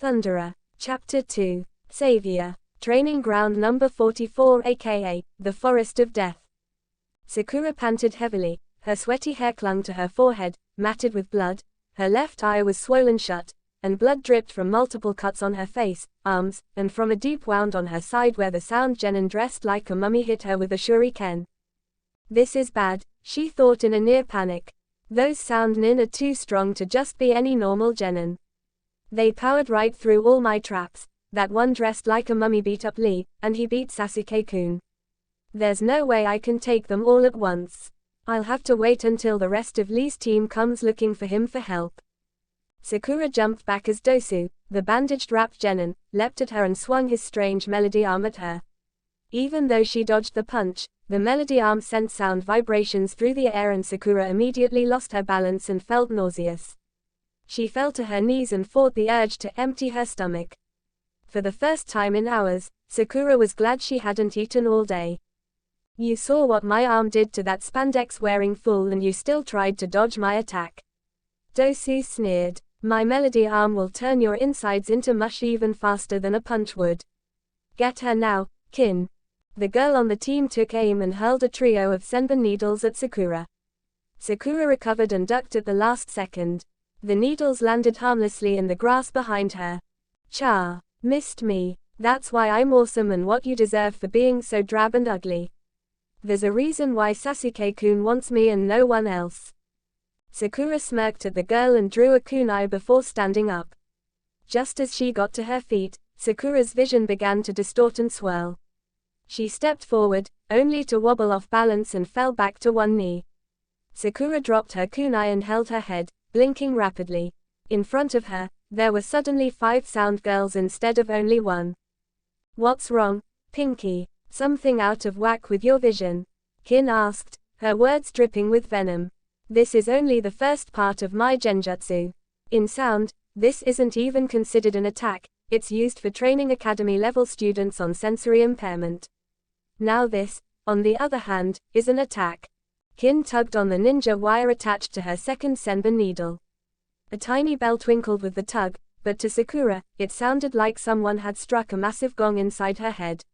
Thunderer. Chapter 2. Savior. Training Ground Number 44 aka, the Forest of Death. Sakura panted heavily, her sweaty hair clung to her forehead, matted with blood, her left eye was swollen shut, and blood dripped from multiple cuts on her face, arms, and from a deep wound on her side where the sound genin dressed like a mummy hit her with a shuriken. This is bad, she thought in a near panic. Those sound nin are too strong to just be any normal genin. They powered right through all my traps. That one dressed like a mummy beat up Lee, and he beat Sasuke-kun. There's no way I can take them all at once. I'll have to wait until the rest of Lee's team comes looking for him for help. Sakura jumped back as Dosu, the bandaged wrapped genin, leapt at her and swung his strange melody arm at her. Even though she dodged the punch, the melody arm sent sound vibrations through the air and Sakura immediately lost her balance and felt nauseous. She fell to her knees and fought the urge to empty her stomach. For the first time in hours, Sakura was glad she hadn't eaten all day. You saw what my arm did to that spandex-wearing fool and you still tried to dodge my attack. Dosu sneered. My melody arm will turn your insides into mush even faster than a punch would. Get her now, Kin. The girl on the team took aim and hurled a trio of senbon needles at Sakura. Sakura recovered and ducked at the last second. The needles landed harmlessly in the grass behind her. Cha. Missed me. That's why I'm awesome and what you deserve for being so drab and ugly. There's a reason why Sasuke-kun wants me and no one else. Sakura smirked at the girl and drew a kunai before standing up. Just as she got to her feet, Sakura's vision began to distort and swirl. She stepped forward, only to wobble off balance and fell back to one knee. Sakura dropped her kunai and held her head, blinking rapidly. In front of her, there were suddenly 5 sound girls instead of only one. What's wrong, Pinky? Something out of whack with your vision? Kin asked, her words dripping with venom. This is only the first part of my genjutsu. In sound, this isn't even considered an attack, it's used for training academy level students on sensory impairment. Now this, on the other hand, is an attack. Kin tugged on the ninja wire attached to her second senbon needle. A tiny bell twinkled with the tug, but to Sakura, it sounded like someone had struck a massive gong inside her head.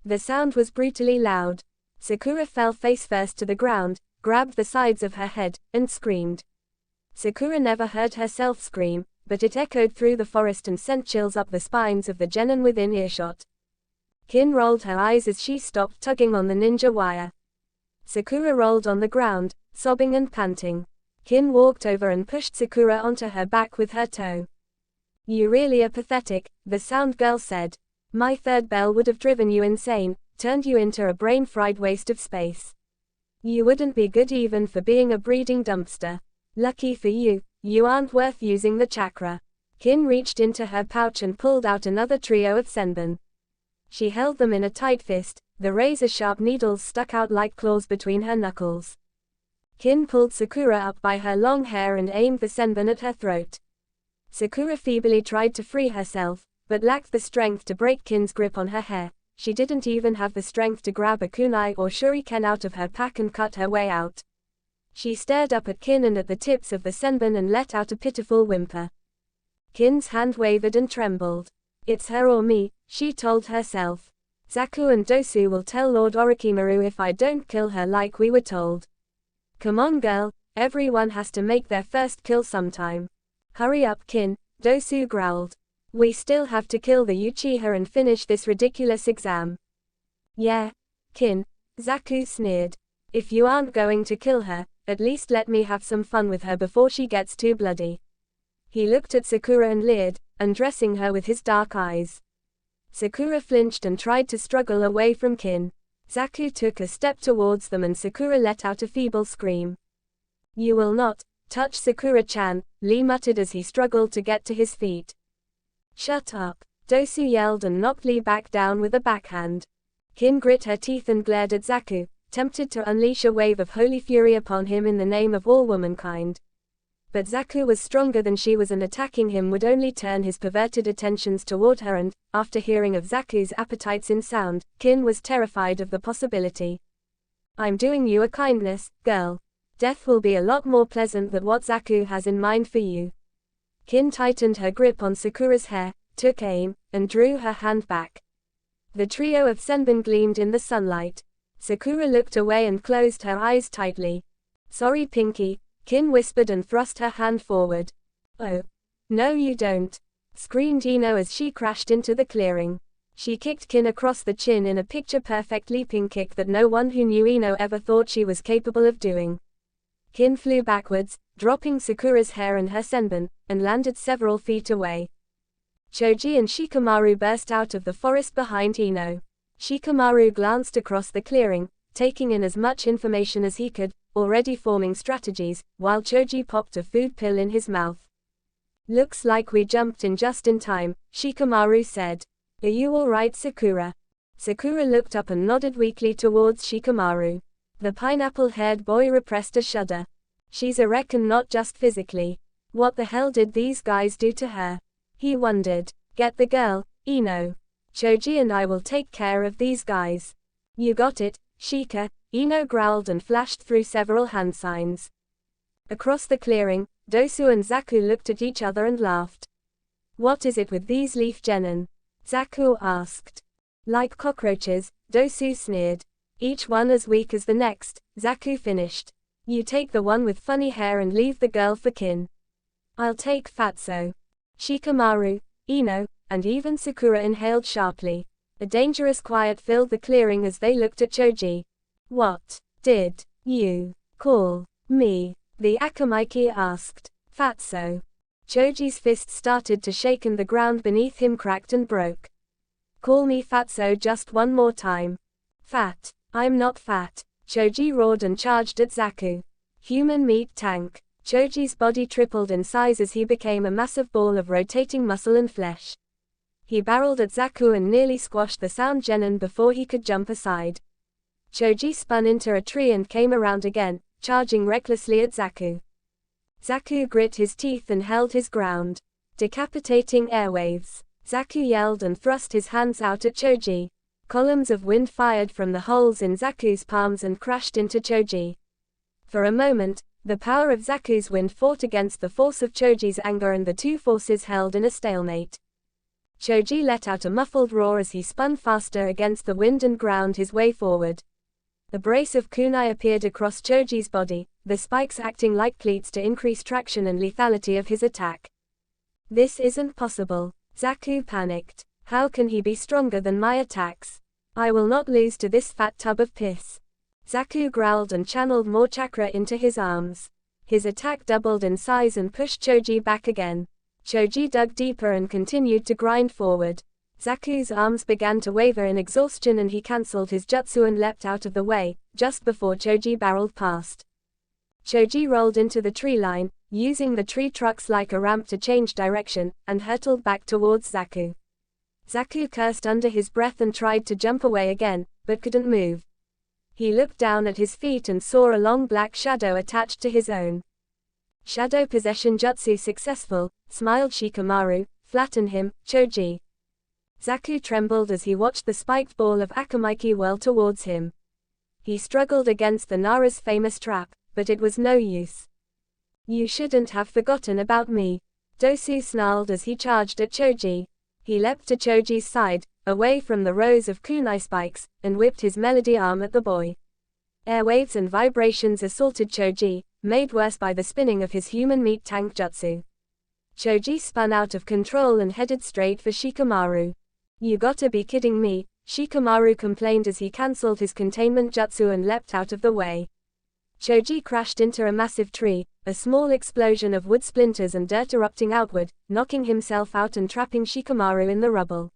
The sound was brutally loud. Sakura fell face first to the ground, grabbed the sides of her head, and screamed. Sakura never heard herself scream, but it echoed through the forest and sent chills up the spines of the genin within earshot. Kin rolled her eyes as she stopped tugging on the ninja wire. Sakura rolled on the ground, sobbing and panting. Kin walked over and pushed Sakura onto her back with her toe. You really are pathetic, the sound girl said. My third bell would have driven you insane, turned you into a brain-fried waste of space. You wouldn't be good even for being a breeding dumpster. Lucky for you, you aren't worth using the chakra. Kin reached into her pouch and pulled out another trio of senbon. She held them in a tight fist, the razor-sharp needles stuck out like claws between her knuckles. Kin pulled Sakura up by her long hair and aimed the senbon at her throat. Sakura feebly tried to free herself, but lacked the strength to break Kin's grip on her hair. She didn't even have the strength to grab a kunai or shuriken out of her pack and cut her way out. She stared up at Kin and at the tips of the senbon and let out a pitiful whimper. Kin's hand wavered and trembled. It's her or me, she told herself. Zaku and Dosu will tell Lord Orochimaru if I don't kill her like we were told. Come on girl, everyone has to make their first kill sometime. Hurry up Kin, Dosu growled. We still have to kill the Uchiha and finish this ridiculous exam. Yeah, Kin, Zaku sneered. If you aren't going to kill her, at least let me have some fun with her before she gets too bloody. He looked at Sakura and leered, undressing her with his dark eyes. Sakura flinched and tried to struggle away from Kin. Zaku took a step towards them and Sakura let out a feeble scream. You will not touch Sakura-chan, Lee muttered as he struggled to get to his feet. Shut up, Dosu yelled and knocked Lee back down with a backhand. Kin grit her teeth and glared at Zaku, tempted to unleash a wave of holy fury upon him in the name of all womankind. But Zaku was stronger than she was and attacking him would only turn his perverted attentions toward her and, after hearing of Zaku's appetites in sound, Kin was terrified of the possibility. I'm doing you a kindness, girl. Death will be a lot more pleasant than what Zaku has in mind for you. Kin tightened her grip on Sakura's hair, took aim, and drew her hand back. The trio of senbon gleamed in the sunlight. Sakura looked away and closed her eyes tightly. "Sorry, Pinky," Kin whispered and thrust her hand forward. "Oh. No you don't," screamed Ino as she crashed into the clearing. She kicked Kin across the chin in a picture-perfect leaping kick that no one who knew Ino ever thought she was capable of doing. Kin flew backwards, dropping Sakura's hair and her senbon, and landed several feet away. Choji and Shikamaru burst out of the forest behind Ino. Shikamaru glanced across the clearing, taking in as much information as he could, already forming strategies, while Choji popped a food pill in his mouth. "Looks like we jumped in just in time," Shikamaru said. "Are you alright, Sakura?" Sakura looked up and nodded weakly towards Shikamaru. The pineapple-haired boy repressed a shudder. "She's a wreck, and not just physically. What the hell did these guys do to her?" he wondered. "Get the girl, Ino. Choji and I will take care of these guys." "You got it, Shika," Ino growled and flashed through several hand signs. Across the clearing, Dosu and Zaku looked at each other and laughed. "What is it with these leaf genin?" Zaku asked. "Like cockroaches," Dosu sneered. "Each one as weak as the next," Zaku finished. "You take the one with funny hair and leave the girl for Kin." "I'll take Fatso." Shikamaru, Ino, and even Sakura inhaled sharply. A dangerous quiet filled the clearing as they looked at Choji. "What did you call me?" the Akamaki asked. "Fatso." Choji's fist started to shake and the ground beneath him cracked and broke. "Call me Fatso just one more time." "Fat. I'm not fat." Choji roared and charged at Zaku. Human meat tank. Choji's body tripled in size as he became a massive ball of rotating muscle and flesh. He barreled at Zaku and nearly squashed the sound genin before he could jump aside. Choji spun into a tree and came around again, charging recklessly at Zaku. Zaku grit his teeth and held his ground. Decapitating airwaves. Zaku yelled and thrust his hands out at Choji. Columns of wind fired from the holes in Zaku's palms and crashed into Choji. For a moment, the power of Zaku's wind fought against the force of Choji's anger, and the two forces held in a stalemate. Choji let out a muffled roar as he spun faster against the wind and ground his way forward. A brace of kunai appeared across Choji's body, the spikes acting like cleats to increase traction and lethality of his attack. "This isn't possible." Zaku panicked. "How can he be stronger than my attacks? I will not lose to this fat tub of piss." Zaku growled and channeled more chakra into his arms. His attack doubled in size and pushed Choji back again. Choji dug deeper and continued to grind forward. Zaku's arms began to waver in exhaustion and he cancelled his jutsu and leapt out of the way, just before Choji barreled past. Choji rolled into the tree line, using the tree trucks like a ramp to change direction, and hurtled back towards Zaku. Zaku cursed under his breath and tried to jump away again, but couldn't move. He looked down at his feet and saw a long black shadow attached to his own. "Shadow possession jutsu successful," smiled Shikamaru. "Flatten him, Choji." Zaku trembled as he watched the spiked ball of Akamaki whirl towards him. He struggled against the Nara's famous trap, but it was no use. "You shouldn't have forgotten about me," Dosu snarled as he charged at Choji. He leapt to Choji's side, away from the rows of kunai spikes, and whipped his melody arm at the boy. Airwaves and vibrations assaulted Choji, made worse by the spinning of his human meat tank jutsu. Choji spun out of control and headed straight for Shikamaru. "You gotta be kidding me," Shikamaru complained as he cancelled his containment jutsu and leapt out of the way. Choji crashed into a massive tree, a small explosion of wood splinters and dirt erupting outward, knocking himself out and trapping Shikamaru in the rubble.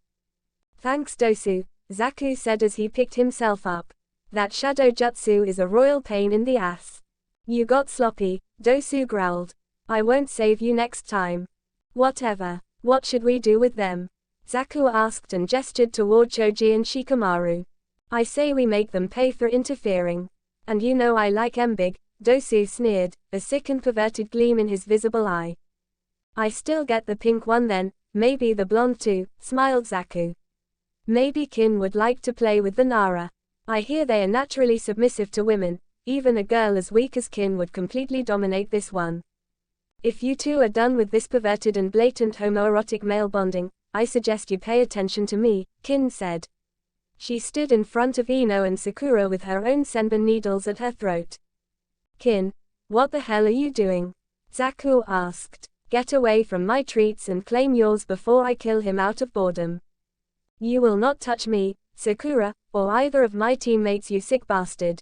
"Thanks Dosu," Zaku said as he picked himself up. "That shadow jutsu is a royal pain in the ass." "You got sloppy," Dosu growled. "I won't save you next time." "Whatever. What should we do with them?" Zaku asked and gestured toward Choji and Shikamaru. "I say we make them pay for interfering. And you know I like big," Dosu sneered, a sick and perverted gleam in his visible eye. "I still get the pink one then, maybe the blonde too," smiled Zaku. "Maybe Kin would like to play with the Nara. I hear they are naturally submissive to women, even a girl as weak as Kin would completely dominate this one. If you two are done with this perverted and blatant homoerotic male bonding, I suggest you pay attention to me, Kin said. She stood in front of Ino and Sakura with her own senbon needles at her throat. Kin, what the hell are you doing? Zaku asked. Get away from my treats and claim yours before I kill him out of boredom. You will not touch me, Sakura, or either of my teammates, you sick bastard.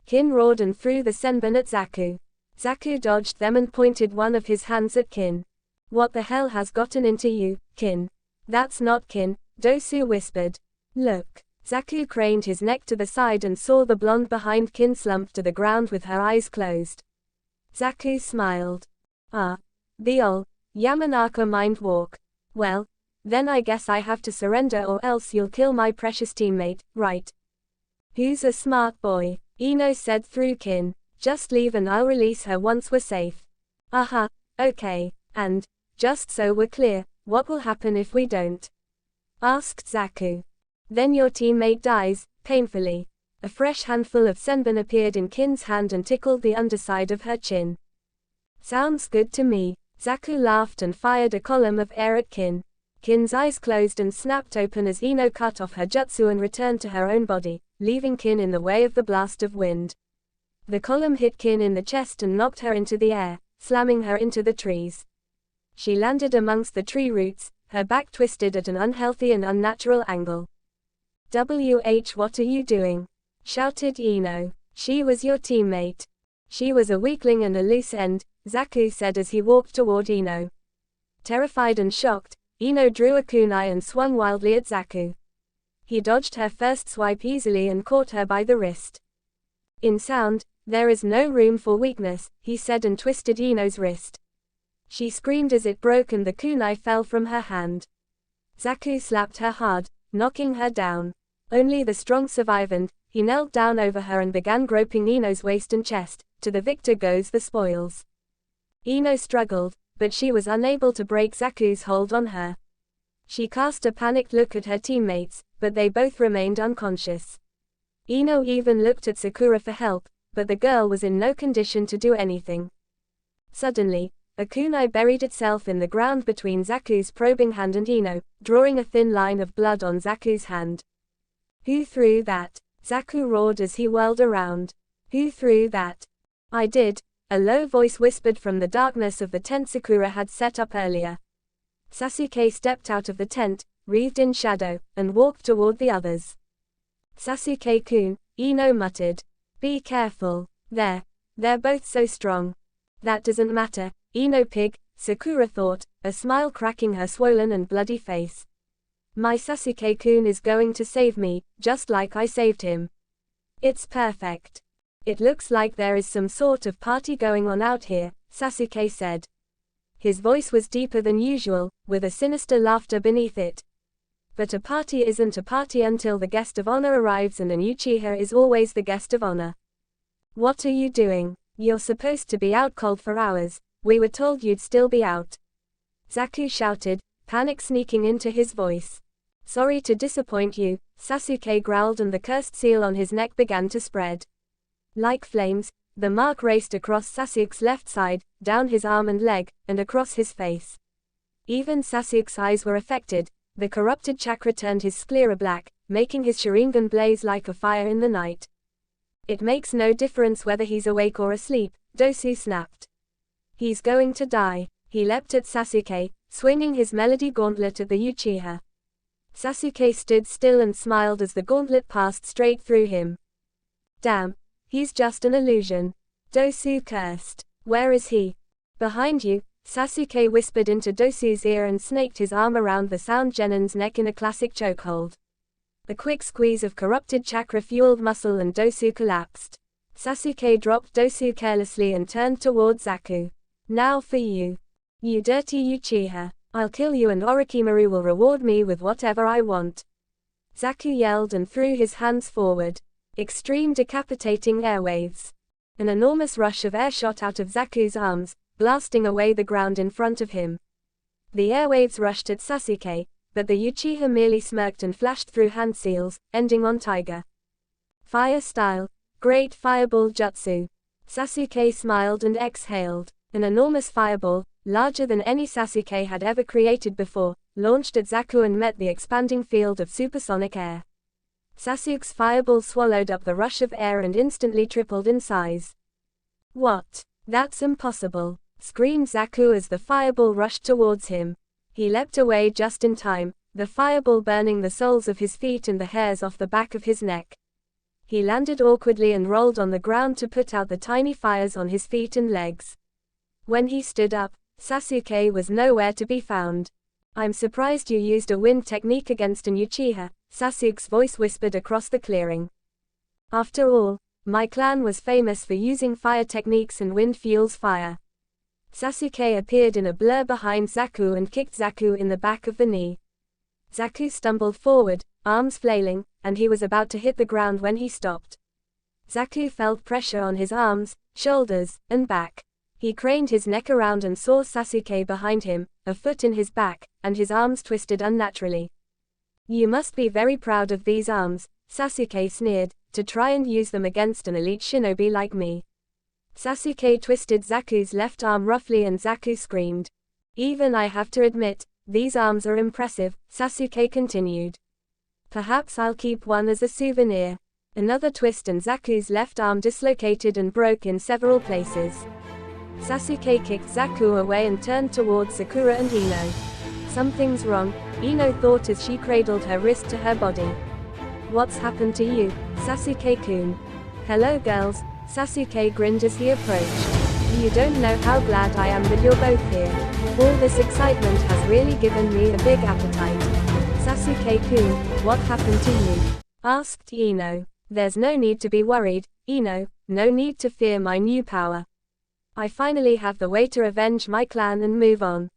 Kin roared and threw the senbon at Zaku. Zaku dodged them and pointed one of his hands at Kin. What the hell has gotten into you, Kin? That's not Kin, Dosu whispered. Look. Zaku craned his neck to the side and saw the blonde behind Kin slump to the ground with her eyes closed. Zaku smiled. The ol' Yamanaka mind walk. Well, then I guess I have to surrender or else you'll kill my precious teammate, right? Who's a smart boy? Ino said through Kin. Just leave and I'll release her once we're safe. Okay. And, just so we're clear, what will happen if we don't? Asked Zaku. Then your teammate dies, painfully. A fresh handful of senbon appeared in Kin's hand and tickled the underside of her chin. Sounds good to me. Zaku laughed and fired a column of air at Kin. Kin's eyes closed and snapped open as Ino cut off her jutsu and returned to her own body, leaving Kin in the way of the blast of wind. The column hit Kin in the chest and knocked her into the air, slamming her into the trees. She landed amongst the tree roots, her back twisted at an unhealthy and unnatural angle. What are you doing? Shouted Ino. She was your teammate. She was a weakling and a loose end, Zaku said as he walked toward Ino. Terrified and shocked, Ino drew a kunai and swung wildly at Zaku. He dodged her first swipe easily and caught her by the wrist. In sound, there is no room for weakness, he said and twisted Ino's wrist. She screamed as it broke and the kunai fell from her hand. Zaku slapped her hard, knocking her down. Only the strong survive and, he knelt down over her and began groping Ino's waist and chest. To the victor goes the spoils. Ino struggled, but she was unable to break Zaku's hold on her. She cast a panicked look at her teammates, but they both remained unconscious. Ino even looked at Sakura for help, but the girl was in no condition to do anything. Suddenly, a kunai buried itself in the ground between Zaku's probing hand and Ino, drawing a thin line of blood on Zaku's hand. Who threw that? Zaku roared as he whirled around. Who threw that? I did, a low voice whispered from the darkness of the tent Sakura had set up earlier. Sasuke stepped out of the tent, wreathed in shadow, and walked toward the others. Sasuke-kun, Ino muttered. Be careful. They're both so strong. That doesn't matter, Ino pig, Sakura thought, a smile cracking her swollen and bloody face. My Sasuke-kun is going to save me, just like I saved him. It's perfect. It looks like there is some sort of party going on out here, Sasuke said. His voice was deeper than usual, with a sinister laughter beneath it. But a party isn't a party until the guest of honor arrives, and an Uchiha is always the guest of honor. What are you doing? You're supposed to be out cold for hours. We were told you'd still be out. Zaku shouted, panic sneaking into his voice. Sorry to disappoint you, Sasuke growled, and the cursed seal on his neck began to spread. Like flames, the mark raced across Sasuke's left side, down his arm and leg, and across his face. Even Sasuke's eyes were affected. The corrupted chakra turned his sclera black, making his Sharingan blaze like a fire in the night. It makes no difference whether he's awake or asleep, Dosu snapped. He's going to die. He leapt at Sasuke, swinging his melody gauntlet at the Uchiha. Sasuke stood still and smiled as the gauntlet passed straight through him. Damn. He's just an illusion. Dosu cursed. Where is he? Behind you, Sasuke whispered into Dosu's ear and snaked his arm around the Sound Genin's neck in a classic chokehold. A quick squeeze of corrupted chakra fueled muscle and Dosu collapsed. Sasuke dropped Dosu carelessly and turned toward Zaku. Now for you. You dirty Uchiha. I'll kill you and Orochimaru will reward me with whatever I want. Zaku yelled and threw his hands forward. Extreme decapitating airwaves. An enormous rush of air shot out of Zaku's arms, blasting away the ground in front of him. The airwaves rushed at Sasuke, but the Uchiha merely smirked and flashed through hand seals, ending on Tiger. Fire style. Great fireball jutsu. Sasuke smiled and exhaled. An enormous fireball, larger than any Sasuke had ever created before, launched at Zaku and met the expanding field of supersonic air. Sasuke's fireball swallowed up the rush of air and instantly tripled in size. What? That's impossible, screamed Zaku as the fireball rushed towards him. He leapt away just in time, the fireball burning the soles of his feet and the hairs off the back of his neck. He landed awkwardly and rolled on the ground to put out the tiny fires on his feet and legs. When he stood up, Sasuke was nowhere to be found. I'm surprised you used a wind technique against an Uchiha, Sasuke's voice whispered across the clearing. After all, my clan was famous for using fire techniques and wind fuels fire. Sasuke appeared in a blur behind Zaku and kicked Zaku in the back of the knee. Zaku stumbled forward, arms flailing, and he was about to hit the ground when he stopped. Zaku felt pressure on his arms, shoulders, and back. He craned his neck around and saw Sasuke behind him, a foot in his back, and his arms twisted unnaturally. You must be very proud of these arms, Sasuke sneered, to try and use them against an elite shinobi like me. Sasuke twisted Zaku's left arm roughly and Zaku screamed. Even I have to admit, these arms are impressive, Sasuke continued. Perhaps I'll keep one as a souvenir. Another twist and Zaku's left arm dislocated and broke in several places. Sasuke kicked Zaku away and turned towards Sakura and Ino. Something's wrong, Ino thought as she cradled her wrist to her body. What's happened to you, Sasuke-kun? Hello girls, Sasuke grinned as he approached. You don't know how glad I am that you're both here. All this excitement has really given me a big appetite. Sasuke-kun, what happened to you? Asked Ino. There's no need to be worried, Ino, no need to fear my new power. I finally have the way to avenge my clan and move on.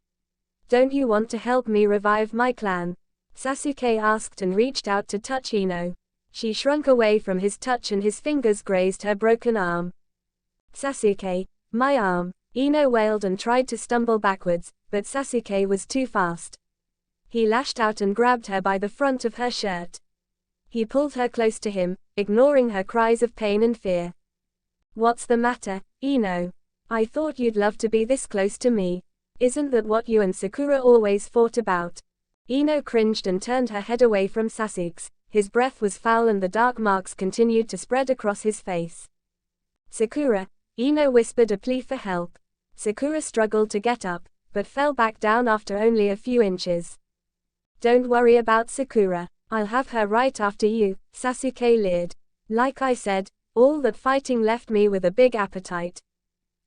Don't you want to help me revive my clan? Sasuke asked and reached out to touch Ino. She shrunk away from his touch and his fingers grazed her broken arm. Sasuke, my arm, Ino wailed and tried to stumble backwards, but Sasuke was too fast. He lashed out and grabbed her by the front of her shirt. He pulled her close to him, ignoring her cries of pain and fear. What's the matter, Ino? I thought you'd love to be this close to me. Isn't that what you and Sakura always fought about? Ino cringed and turned her head away from Sasuke's. His breath was foul and the dark marks continued to spread across his face. Sakura, Ino whispered a plea for help. Sakura struggled to get up, but fell back down after only a few inches. Don't worry about Sakura, I'll have her right after you, Sasuke leered. Like I said, all that fighting left me with a big appetite.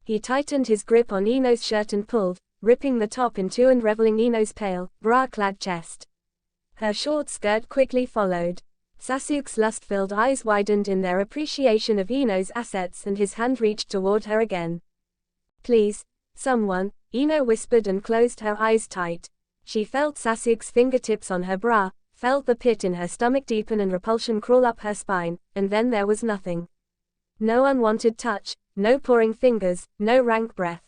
He tightened his grip on Ino's shirt and pulled, ripping the top in two and revealing Ino's pale, bra-clad chest. Her short skirt quickly followed. Sasuke's lust-filled eyes widened in their appreciation of Ino's assets and his hand reached toward her again. Please, someone, Ino whispered and closed her eyes tight. She felt Sasuke's fingertips on her bra, felt the pit in her stomach deepen and repulsion crawl up her spine, and then there was nothing. No unwanted touch, no pouring fingers, no rank breath.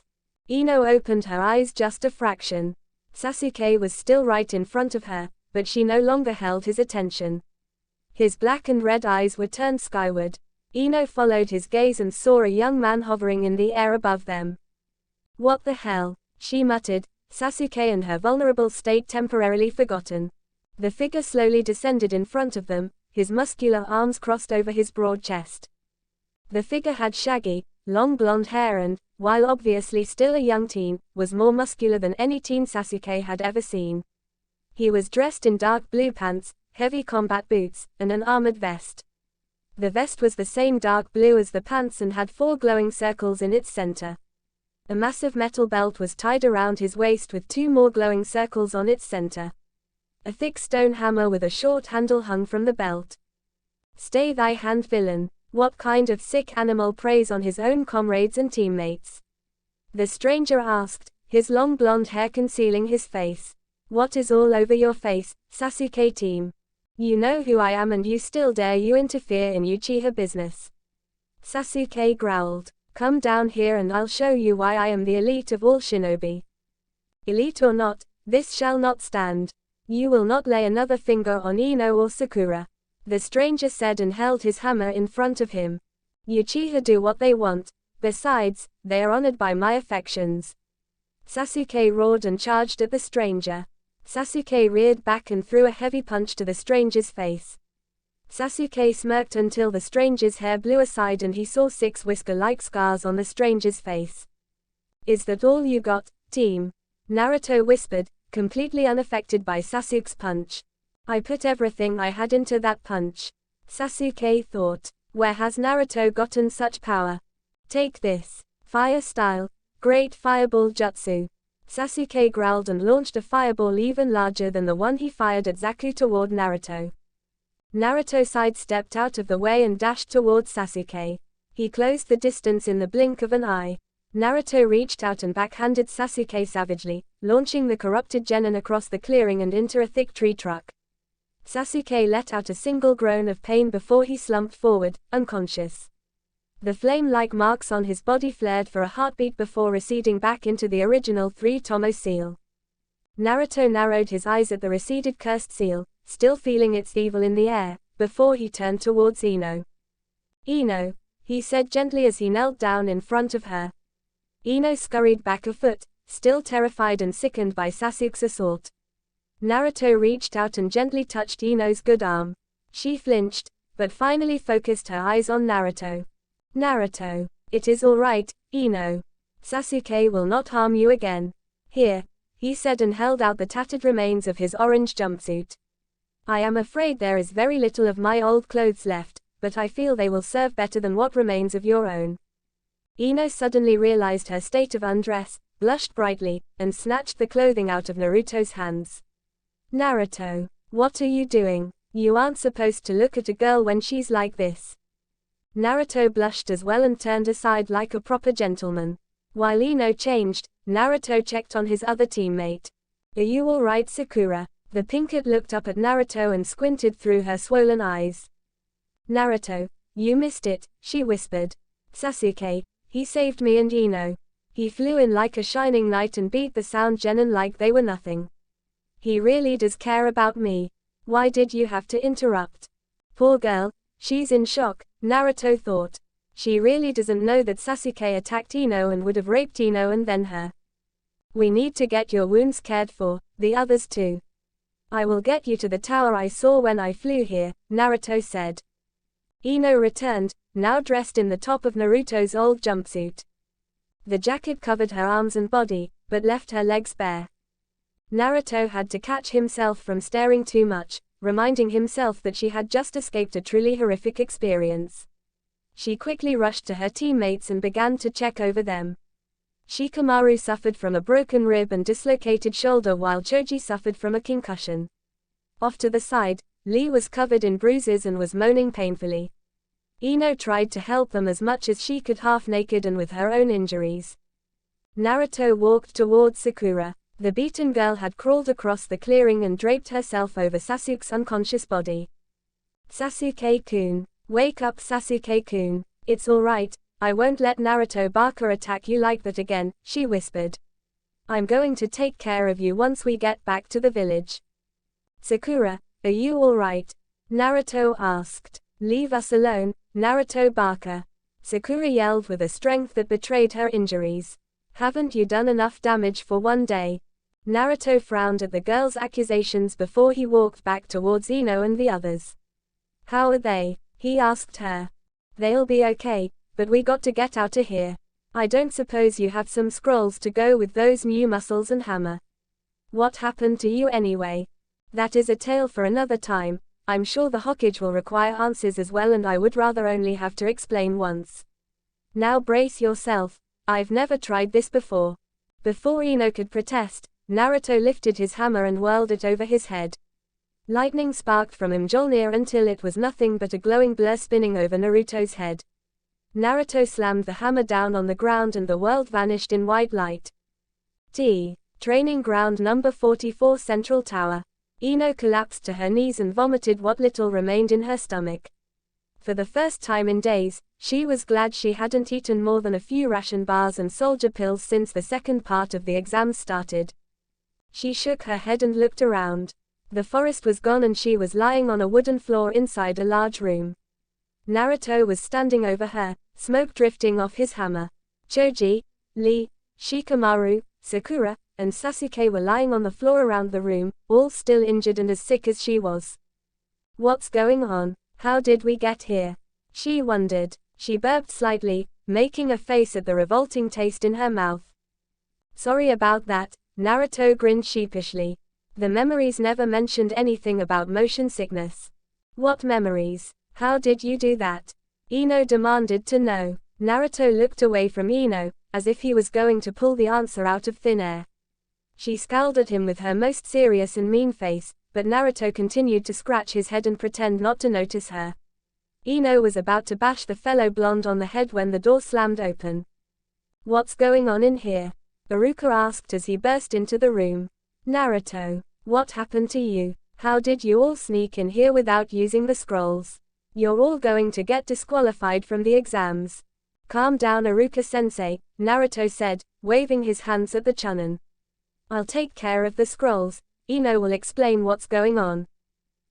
Ino opened her eyes just a fraction. Sasuke was still right in front of her, but she no longer held his attention. His black and red eyes were turned skyward. Ino followed his gaze and saw a young man hovering in the air above them. What the hell, she muttered, Sasuke and her vulnerable state temporarily forgotten. The figure slowly descended in front of them, his muscular arms crossed over his broad chest. The figure had shaggy, long blonde hair and, while obviously still a young teen, was more muscular than any teen Sasuke had ever seen. He was dressed in dark blue pants, heavy combat boots, and an armored vest. The vest was the same dark blue as the pants and had 4 glowing circles in its center. A massive metal belt was tied around his waist with 2 more glowing circles on its center. A thick stone hammer with a short handle hung from the belt. Stay thy hand, villain. What kind of sick animal preys on his own comrades and teammates? The stranger asked, his long blonde hair concealing his face. What is all over your face, Sasuke team? You know who I am and you still dare you interfere in Uchiha business. Sasuke growled. Come down here and I'll show you why I am the elite of all shinobi. Elite or not, this shall not stand. You will not lay another finger on Ino or Sakura. The stranger said and held his hammer in front of him. Uchiha do what they want. Besides, they are honored by my affections. Sasuke roared and charged at the stranger. Sasuke reared back and threw a heavy punch to the stranger's face. Sasuke smirked until the stranger's hair blew aside and he saw 6 whisker-like scars on the stranger's face. "Is that all you got, team?" Naruto whispered, completely unaffected by Sasuke's punch. "I put everything I had into that punch." Sasuke thought, "Where has Naruto gotten such power? Take this. Fire style. Great fireball jutsu." Sasuke growled and launched a fireball even larger than the one he fired at Zaku toward Naruto. Naruto sidestepped out of the way and dashed towards Sasuke. He closed the distance in the blink of an eye. Naruto reached out and backhanded Sasuke savagely, launching the corrupted genin across the clearing and into a thick tree trunk. Sasuke let out a single groan of pain before he slumped forward, unconscious. The flame-like marks on his body flared for a heartbeat before receding back into the original 3-tomo seal. Naruto narrowed his eyes at the receded cursed seal, still feeling its evil in the air, before he turned towards Ino. "Ino," he said gently as he knelt down in front of her. Ino scurried back a foot, still terrified and sickened by Sasuke's assault. Naruto reached out and gently touched Ino's good arm. She flinched, but finally focused her eyes on Naruto. "Naruto, it is all right, Ino. Sasuke will not harm you again. Here," he said and held out the tattered remains of his orange jumpsuit. "I am afraid there is very little of my old clothes left, but I feel they will serve better than what remains of your own." Ino suddenly realized her state of undress, blushed brightly, and snatched the clothing out of Naruto's hands. "Naruto, what are you doing? You aren't supposed to look at a girl when she's like this." Naruto blushed as well and turned aside like a proper gentleman. While Ino changed, Naruto checked on his other teammate. "Are you all right, Sakura?" The pinkette looked up at Naruto and squinted through her swollen eyes. "Naruto, you missed it," she whispered. "Sasuke, he saved me and Ino. He flew in like a shining knight and beat the sound genin like they were nothing. He really does care about me. Why did you have to interrupt?" Poor girl, she's in shock, Naruto thought. She really doesn't know that Sasuke attacked Ino and would have raped Ino and then her. "We need to get your wounds cared for, the others too. I will get you to the tower I saw when I flew here," Naruto said. Ino returned, now dressed in the top of Naruto's old jumpsuit. The jacket covered her arms and body, but left her legs bare. Naruto had to catch himself from staring too much, reminding himself that she had just escaped a truly horrific experience. She quickly rushed to her teammates and began to check over them. Shikamaru suffered from a broken rib and dislocated shoulder while Choji suffered from a concussion. Off to the side, Lee was covered in bruises and was moaning painfully. Ino tried to help them as much as she could, half naked and with her own injuries. Naruto walked towards Sakura. The beaten girl had crawled across the clearing and draped herself over Sasuke's unconscious body. "Sasuke-kun, wake up, Sasuke-kun. It's all right, I won't let Naruto Baka attack you like that again," she whispered. "I'm going to take care of you once we get back to the village." "Sakura, are you all right?" Naruto asked. "Leave us alone, Naruto Baka." Sakura yelled with a strength that betrayed her injuries. "Haven't you done enough damage for one day?" Naruto frowned at the girl's accusations before he walked back towards Ino and the others. "How are they?" he asked her. "They'll be okay, but we got to get out of here. I don't suppose you have some scrolls to go with those new muscles and hammer. What happened to you anyway? That is a tale for another time. I'm sure the Hokage will require answers as well, and I would rather only have to explain once. Now brace yourself, I've never tried this before." Before Ino could protest, Naruto lifted his hammer and whirled it over his head. Lightning sparked from Mjolnir until it was nothing but a glowing blur spinning over Naruto's head. Naruto slammed the hammer down on the ground and the world vanished in white light. Training ground number 44 Central Tower. Ino collapsed to her knees and vomited what little remained in her stomach. For the first time in days, she was glad she hadn't eaten more than a few ration bars and soldier pills since the second part of the exams started. She shook her head and looked around. The forest was gone and she was lying on a wooden floor inside a large room. Naruto was standing over her, smoke drifting off his hammer. Choji, Lee, Shikamaru, Sakura, and Sasuke were lying on the floor around the room, all still injured and as sick as she was. What's going on? How did we get here? She wondered. She burped slightly, making a face at the revolting taste in her mouth. Sorry about that, Naruto grinned sheepishly. The memories never mentioned anything about motion sickness. What memories? How did you do that? Ino demanded to know. Naruto looked away from Ino, as if he was going to pull the answer out of thin air. She scowled at him with her most serious and mean face, but Naruto continued to scratch his head and pretend not to notice her. Ino was about to bash the fellow blonde on the head when the door slammed open. What's going on in here? Iruka asked as he burst into the room. Naruto, what happened to you? How did you all sneak in here without using the scrolls? You're all going to get disqualified from the exams. Calm down, Iruka-sensei, Naruto said, waving his hands at the Chunin. I'll take care of the scrolls. Ino will explain what's going on.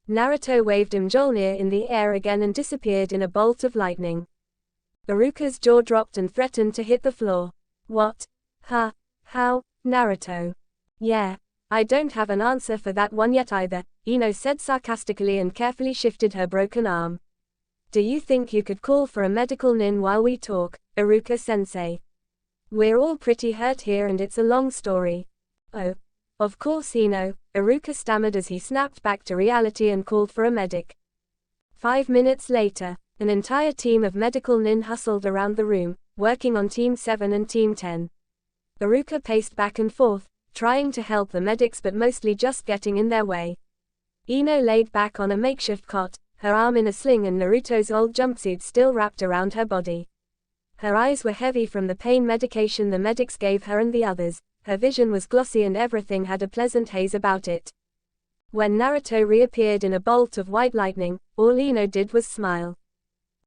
Naruto waved Mjolnir in the air again and disappeared in a bolt of lightning. Iruka's jaw dropped and threatened to hit the floor. What? Huh? How? Naruto. Yeah. I don't have an answer for that one yet either, Ino said sarcastically and carefully shifted her broken arm. Do you think you could call for a medical nin while we talk, Iruka-sensei? We're all pretty hurt here and it's a long story. Oh. Of course Ino, Iruka stammered as he snapped back to reality and called for a medic. 5 minutes later, an entire team of medical nin hustled around the room, working on Team 7 and Team 10. Iruka paced back and forth, trying to help the medics but mostly just getting in their way. Ino laid back on a makeshift cot, her arm in a sling and Naruto's old jumpsuit still wrapped around her body. Her eyes were heavy from the pain medication the medics gave her and the others. Her vision was glossy and everything had a pleasant haze about it. When Naruto reappeared in a bolt of white lightning, all Ino did was smile.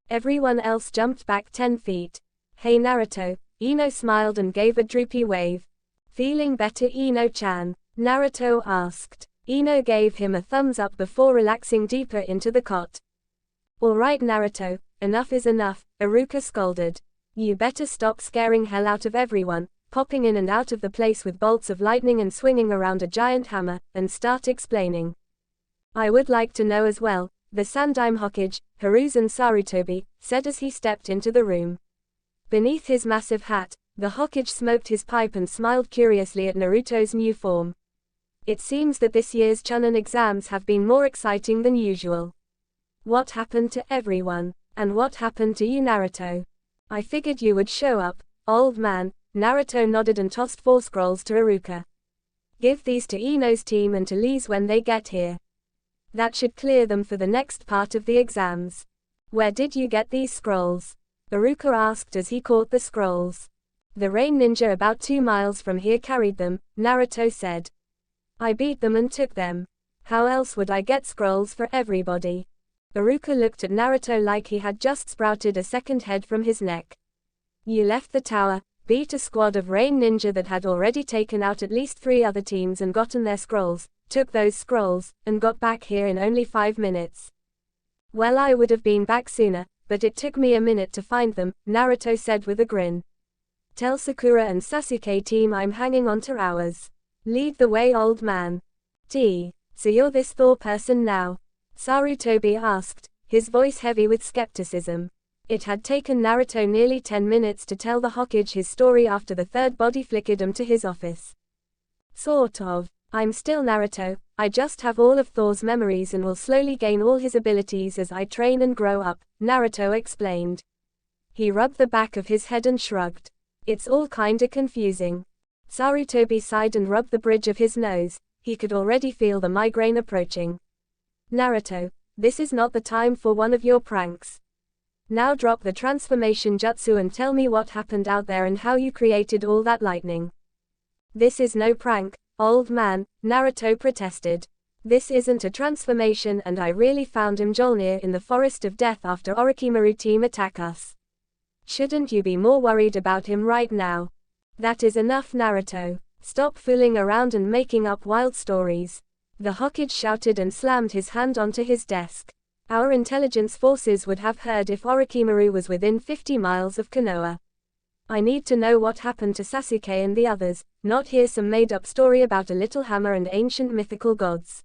Everyone else jumped back 10 feet. Hey Naruto, Ino smiled and gave a droopy wave. Feeling better Ino-chan? Naruto asked. Ino gave him a thumbs up before relaxing deeper into the cot. Alright Naruto, enough is enough, Iruka scolded. You better stop scaring hell out of everyone, popping in and out of the place with bolts of lightning and swinging around a giant hammer, and start explaining. I would like to know as well, the Sandaime Hokage, Hiruzen Sarutobi, said as he stepped into the room. Beneath his massive hat, the Hokage smoked his pipe and smiled curiously at Naruto's new form. It seems that this year's Chunin exams have been more exciting than usual. What happened to everyone? And what happened to you Naruto? I figured you would show up, old man. Naruto nodded and tossed 4 scrolls to Iruka. Give these to Ino's team and to Lee's when they get here. That should clear them for the next part of the exams. Where did you get these scrolls? Iruka asked as he caught the scrolls. The rain ninja about 2 miles from here carried them, Naruto said. I beat them and took them. How else would I get scrolls for everybody? Iruka looked at Naruto like he had just sprouted a second head from his neck. You left the tower, beat a squad of rain ninja that had already taken out at least 3 other teams and gotten their scrolls, took those scrolls, and got back here in only 5 minutes. Well, I would have been back sooner, but it took me a minute to find them, Naruto said with a grin. Tell Sakura and Sasuke team I'm hanging on to ours. Lead the way old man. So you're this Thor person now? Sarutobi asked, his voice heavy with skepticism. It had taken Naruto nearly 10 minutes to tell the Hokage his story after the third body flickered him to his office. Sort of. I'm still Naruto, I just have all of Thor's memories and will slowly gain all his abilities as I train and grow up, Naruto explained. He rubbed the back of his head and shrugged. It's all kinda confusing. Sarutobi sighed and rubbed the bridge of his nose, he could already feel the migraine approaching. Naruto, this is not the time for one of your pranks. Now drop the transformation jutsu and tell me what happened out there and how you created all that lightning. This is no prank, old man, Naruto protested. This isn't a transformation and I really found Mjolnir in the Forest of Death after Orochimaru team attack us. Shouldn't you be more worried about him right now? That is enough Naruto. Stop fooling around and making up wild stories. The Hokage shouted and slammed his hand onto his desk. Our intelligence forces would have heard if Orochimaru was within 50 miles of Konoha. I need to know what happened to Sasuke and the others, not hear some made-up story about a little hammer and ancient mythical gods.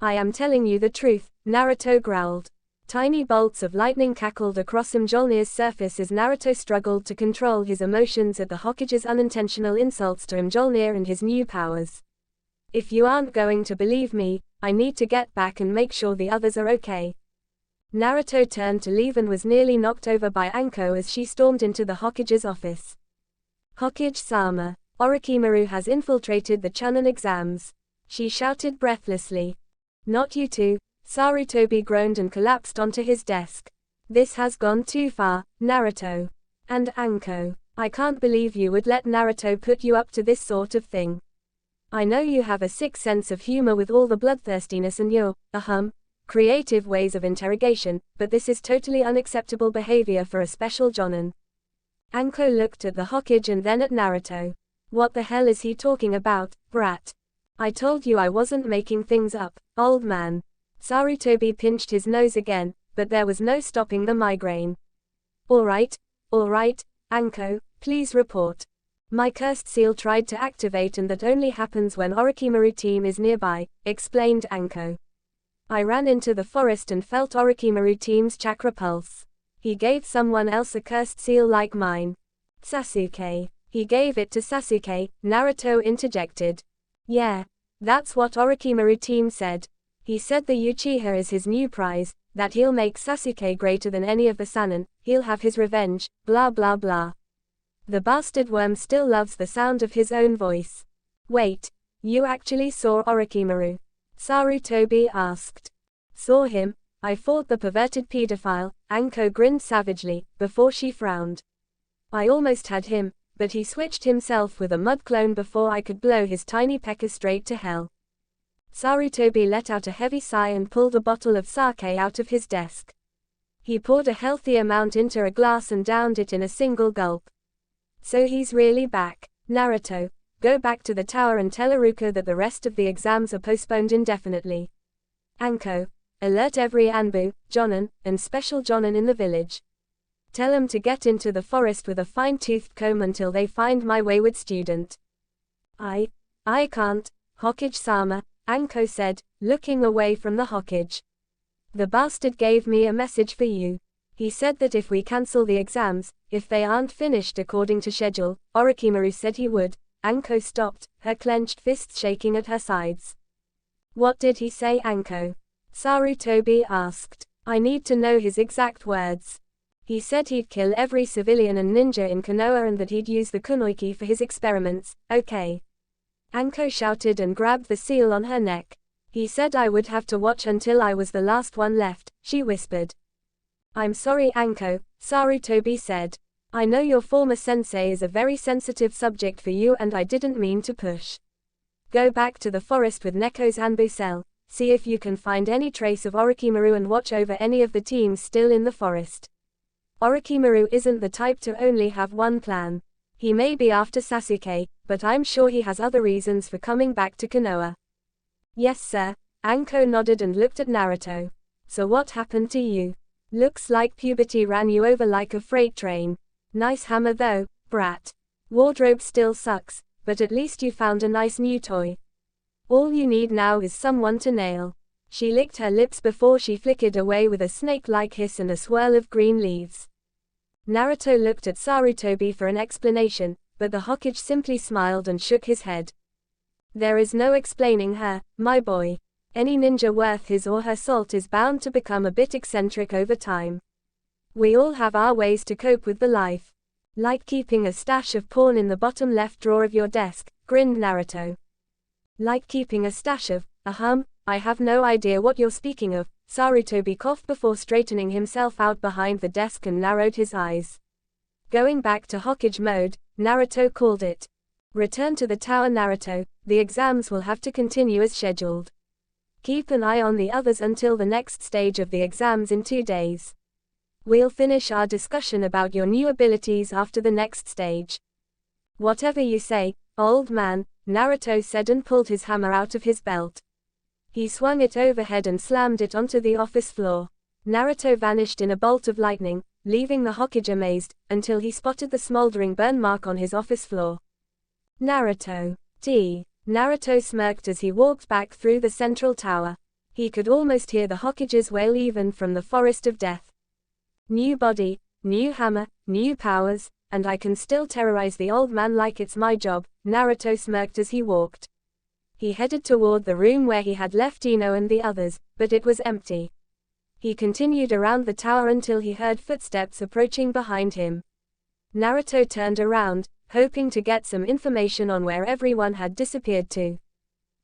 I am telling you the truth, Naruto growled. Tiny bolts of lightning cackled across Mjolnir's surface as Naruto struggled to control his emotions at the Hokage's unintentional insults to Mjolnir and his new powers. If you aren't going to believe me, I need to get back and make sure the others are okay. Naruto turned to leave and was nearly knocked over by Anko as she stormed into the Hokage's office. Hokage-sama, Orochimaru has infiltrated the Chunin exams. She shouted breathlessly. Not you two. Sarutobi groaned and collapsed onto his desk. This has gone too far, Naruto. And Anko, I can't believe you would let Naruto put you up to this sort of thing. I know you have a sick sense of humor with all the bloodthirstiness and your, creative ways of interrogation, but this is totally unacceptable behavior for a special jonin. Anko looked at the Hokage and then at Naruto. What the hell is he talking about, brat? I told you I wasn't making things up, old man. Sarutobi pinched his nose again, but there was no stopping the migraine. All right, Anko, please report. My cursed seal tried to activate and that only happens when Orochimaru team is nearby, explained Anko. I ran into the forest and felt Orochimaru team's chakra pulse. He gave someone else a cursed seal like mine. Sasuke. He gave it to Sasuke, Naruto interjected. Yeah. That's what Orochimaru team said. He said the Uchiha is his new prize, that he'll make Sasuke greater than any of the Sannin, he'll have his revenge, blah blah blah. The bastard worm still loves the sound of his own voice. Wait, you actually saw Orochimaru? Sarutobi asked. Saw him, I fought the perverted pedophile, Anko grinned savagely, before she frowned. I almost had him, but he switched himself with a mud clone before I could blow his tiny pecker straight to hell. Sarutobi let out a heavy sigh and pulled a bottle of sake out of his desk. He poured a healthy amount into a glass and downed it in a single gulp. So he's really back. Naruto, go back to the tower and tell Iruka that the rest of the exams are postponed indefinitely. Anko, alert every Anbu, Jonin, and special Jonin in the village. Tell them to get into the forest with a fine-toothed comb until they find my wayward student. I can't, Hokage-sama, Anko said, looking away from the Hokage. The bastard gave me a message for you. He said that if we cancel the exams, if they aren't finished according to schedule, Orochimaru said he would. Anko stopped, her clenched fists shaking at her sides. What did he say, Anko? Sarutobi asked. I need to know his exact words. He said he'd kill every civilian and ninja in Konoha and that he'd use the kunoichi for his experiments, okay. Anko shouted and grabbed the seal on her neck. He said I would have to watch until I was the last one left, she whispered. I'm sorry Anko, Sarutobi said. I know your former sensei is a very sensitive subject for you and I didn't mean to push. Go back to the forest with Neko's Anbu cell, see if you can find any trace of Orochimaru and watch over any of the teams still in the forest. Orochimaru isn't the type to only have one plan. He may be after Sasuke, but I'm sure he has other reasons for coming back to Konoha. Yes sir, Anko nodded and looked at Naruto. So what happened to you? Looks like puberty ran you over like a freight train. Nice hammer though, brat. Wardrobe still sucks, but at least you found a nice new toy. All you need now is someone to nail. She licked her lips before she flickered away with a snake-like hiss and a swirl of green leaves. Naruto looked at Sarutobi for an explanation, but the Hokage simply smiled and shook his head. There is no explaining her, my boy. Any ninja worth his or her salt is bound to become a bit eccentric over time. We all have our ways to cope with the life. Like keeping a stash of porn in the bottom left drawer of your desk, grinned Naruto. Like keeping a stash of, I have no idea what you're speaking of, Sarutobi coughed before straightening himself out behind the desk and narrowed his eyes. Going back to Hokage mode, Naruto called it. Return to the tower Naruto, the exams will have to continue as scheduled. Keep an eye on the others until the next stage of the exams in 2 days. We'll finish our discussion about your new abilities after the next stage. Whatever you say, old man, Naruto said and pulled his hammer out of his belt. He swung it overhead and slammed it onto the office floor. Naruto vanished in a bolt of lightning, leaving the Hokage amazed, until he spotted the smoldering burn mark on his office floor. Naruto. Naruto smirked as he walked back through the central tower. He could almost hear the Hokage's wail even from the Forest of Death. New body, new hammer, new powers, and I can still terrorize the old man like it's my job, Naruto smirked as he walked. He headed toward the room where he had left Ino and the others, but it was empty. He continued around the tower until he heard footsteps approaching behind him. Naruto turned around, hoping to get some information on where everyone had disappeared to.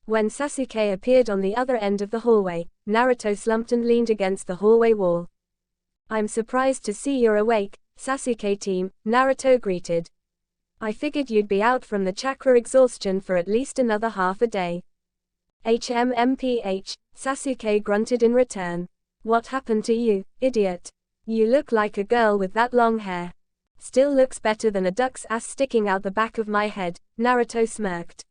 When Sasuke appeared on the other end of the hallway, Naruto slumped and leaned against the hallway wall. "I'm surprised to see you're awake, Sasuke team," Naruto greeted. "I figured you'd be out from the chakra exhaustion for at least another half a day." "HMMPH," Sasuke grunted in return. "What happened to you, idiot? You look like a girl with that long hair." "Still looks better than a duck's ass sticking out the back of my head," Naruto smirked.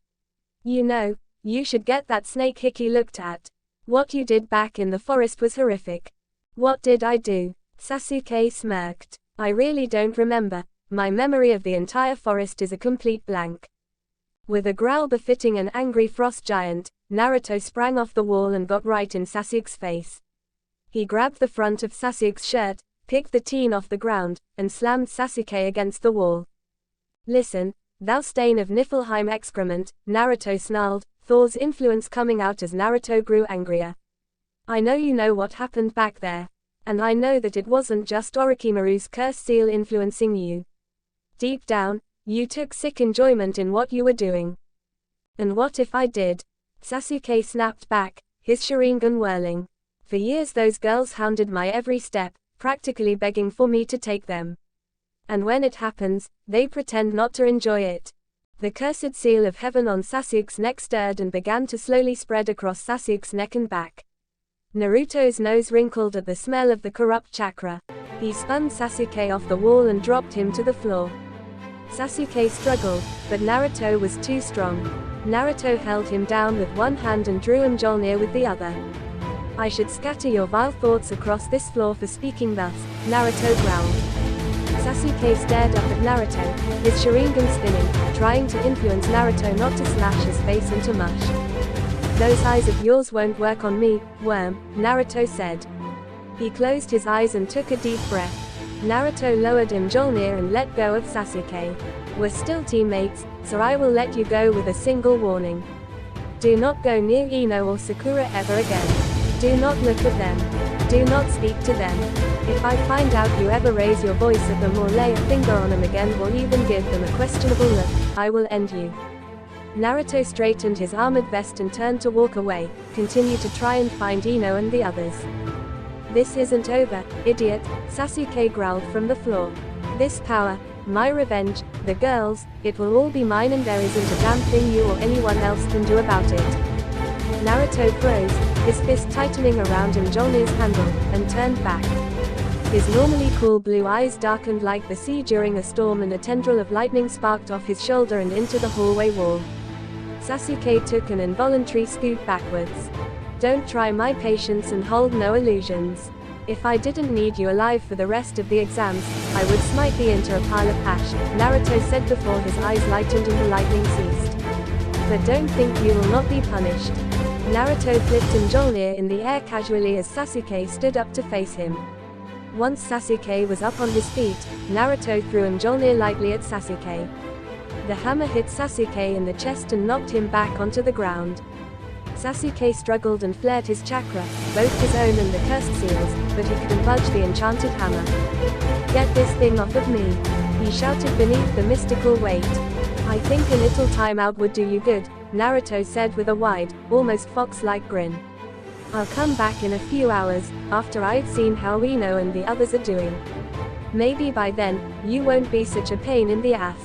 "You know, you should get that snake hickey looked at. What you did back in the forest was horrific." "What did I do?" Sasuke smirked. "I really don't remember. My memory of the entire forest is a complete blank." With a growl befitting an angry frost giant, Naruto sprang off the wall and got right in Sasuke's face. He grabbed the front of Sasuke's shirt, picked the teen off the ground, and slammed Sasuke against the wall. "Listen, thou stain of Niflheim excrement," Naruto snarled, Thor's influence coming out as Naruto grew angrier. "I know you know what happened back there. And I know that it wasn't just Orochimaru's curse seal influencing you. Deep down, you took sick enjoyment in what you were doing." "And what if I did?" Sasuke snapped back, his Sharingan whirling. "For years those girls hounded my every step, practically begging for me to take them. And when it happens, they pretend not to enjoy it." The cursed seal of heaven on Sasuke's neck stirred and began to slowly spread across Sasuke's neck and back. Naruto's nose wrinkled at the smell of the corrupt chakra. He spun Sasuke off the wall and dropped him to the floor. Sasuke struggled, but Naruto was too strong. Naruto held him down with one hand and drew Mjolnir with the other. "I should scatter your vile thoughts across this floor for speaking thus," Naruto growled. Sasuke stared up at Naruto, his Sharingan spinning, trying to influence Naruto not to smash his face into mush. "Those eyes of yours won't work on me, worm," Naruto said. He closed his eyes and took a deep breath. Naruto lowered Mjolnir and let go of Sasuke. "We're still teammates, so I will let you go with a single warning. Do not go near Ino or Sakura ever again. Do not look at them. Do not speak to them. If I find out you ever raise your voice at them or lay a finger on them again or even give them a questionable look, I will end you." Naruto straightened his armored vest and turned to walk away, continue to try and find Ino and the others. "This isn't over, idiot," Sasuke growled from the floor. "This power, my revenge, the girls, it will all be mine and there isn't a damn thing you or anyone else can do about it." Naruto froze, his fist tightening around Mjolnir's handle, and turned back. His normally cool blue eyes darkened like the sea during a storm and a tendril of lightning sparked off his shoulder and into the hallway wall. Sasuke took an involuntary scoot backwards. "Don't try my patience and hold no illusions. If I didn't need you alive for the rest of the exams, I would smite thee into a pile of ash," Naruto said before his eyes lightened and the lightning ceased. "But don't think you will not be punished." Naruto flipped Mjolnir in the air casually as Sasuke stood up to face him. Once Sasuke was up on his feet, Naruto threw Mjolnir lightly at Sasuke. The hammer hit Sasuke in the chest and knocked him back onto the ground. Sasuke struggled and flared his chakra, both his own and the cursed seals, but he couldn't budge the enchanted hammer. "Get this thing off of me," he shouted beneath the mystical weight. "I think a little time out would do you good," Naruto said with a wide, almost fox-like grin. "I'll come back in a few hours, after I've seen how Ino and the others are doing. Maybe by then, you won't be such a pain in the ass."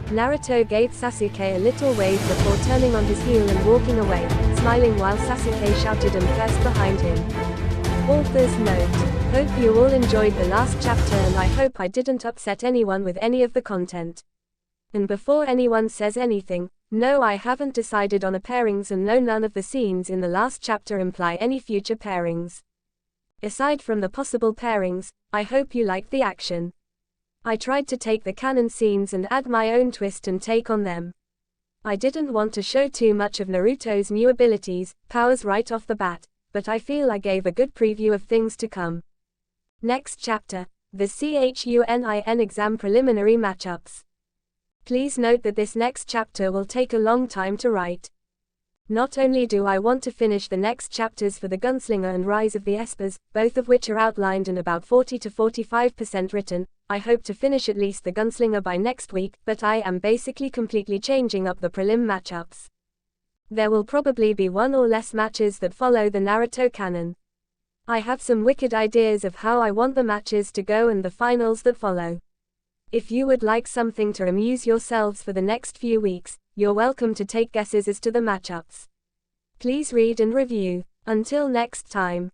Naruto gave Sasuke a little wave before turning on his heel and walking away, smiling while Sasuke shouted and cursed behind him. Author's note: hope you all enjoyed the last chapter and I hope I didn't upset anyone with any of the content. And before anyone says anything, no, I haven't decided on a pairings and no, none of the scenes in the last chapter imply any future pairings. Aside from the possible pairings, I hope you liked the action. I tried to take the canon scenes and add my own twist and take on them. I didn't want to show too much of Naruto's new abilities, powers right off the bat, but I feel I gave a good preview of things to come. Next chapter, the CHUNIN exam preliminary matchups. Please note that this next chapter will take a long time to write. Not only do I want to finish the next chapters for the Gunslinger and Rise of the Espers, both of which are outlined and about 40 to 45% written, I hope to finish at least the Gunslinger by next week, but I am basically completely changing up the prelim matchups. There will probably be one or less matches that follow the Naruto canon. I have some wicked ideas of how I want the matches to go and the finals that follow. If you would like something to amuse yourselves for the next few weeks, you're welcome to take guesses as to the matchups. Please read and review. Until next time.